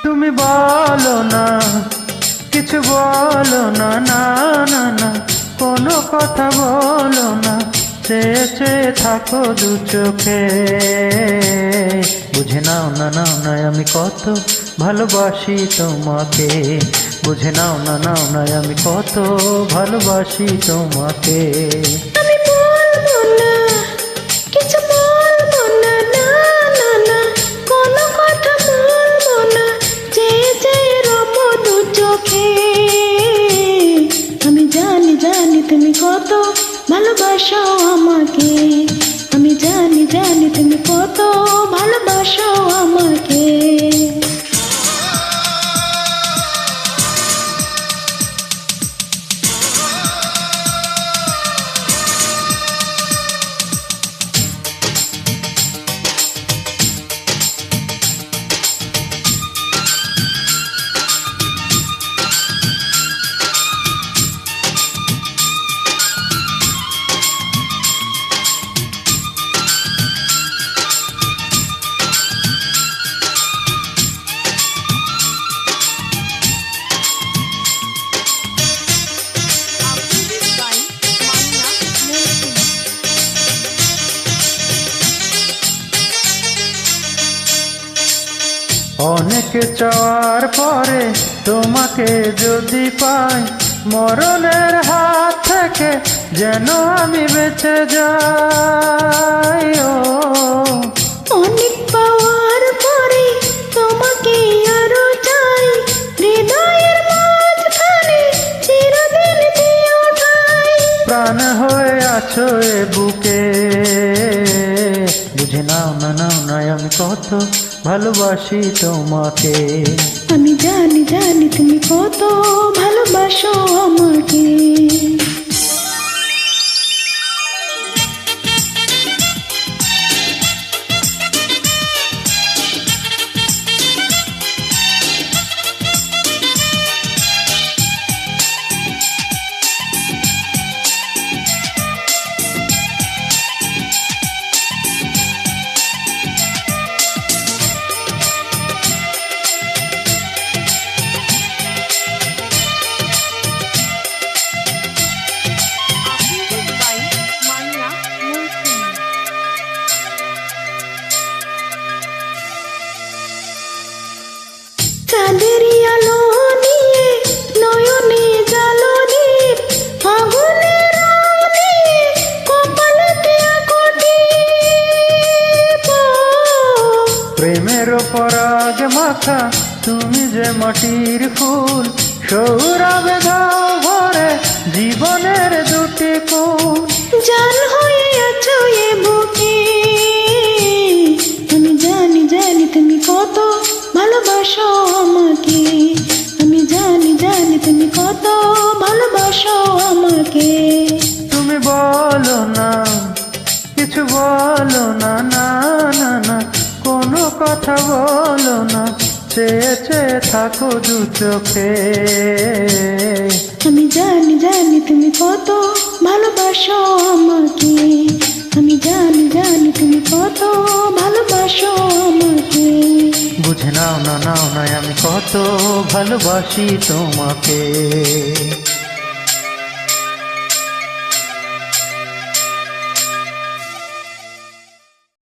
তুমি বলো না, কিছু বলো না, না না না, কোনো কথা বলো না, চেয়ে চেয়ে থাকো দু চোখে। বুঝে নাও না, নাও না আমি কত ভালোবাসি তোমাকে। বুঝে নাও না, নাও না আমি কত ভালোবাসি তোমাকে। আমি বলবো না, কিছু বলবো না, না না না, কোনো কথা বলবো না, চেয়ে চেয়ে রবো দু চোখে। আমি জানি জানি তুমি কত ভালোবাসো আমাকে। আমি জানি জানি তুমি কত ভালোবাসো আমাকে। অনেক চাওয়ার পরে তোমাকে যদি পাই, মরণের হাত থেকে যেন আমি বেঁচে যাই। ও অনেক পাওয়ার পরে তোমাকে আরো চাই, হৃদয়ের মাঝখানে চিরদিন দিও ঠাই। প্রাণ হয়ে আছো এ বুকে, বুঝে নাও না, নাও না আমি কত ভালোবাসি তোমাকে। আমি জানি জানি তুমি কত ভালোবাসো আমাকে। চাঁদেরই আলো নিয়ে নয়নে জ্বালনি, ফাগুনের রং নিয়ে কপালেতে আঁকটি। প্রেমের পরাগ মাখা তুমি যে মাটির ফুল, সৌরভে দাও ভরে জীবনের দুটি কুল। জান হয়ে আছো এ বুকে, আমি জানি জানি তুমি কত ভালোবাসো আমাকে। আমি জানি জানি তুমি কত ভালোবাসো আমাকে। তুমি বলো না, কিছু বলো না, না না না, কোনো কথা বলো না, চেয়ে চেয়ে থাকো দু চোখে। আমি জানি জানি তুমি কত ভালোবাসো আমাকে। আমি জানি জানি তুমি কত ভালোবাসো আমাকে। বুঝে নাও না, নাও না আমি কত ভালোবাসি তোমাকে।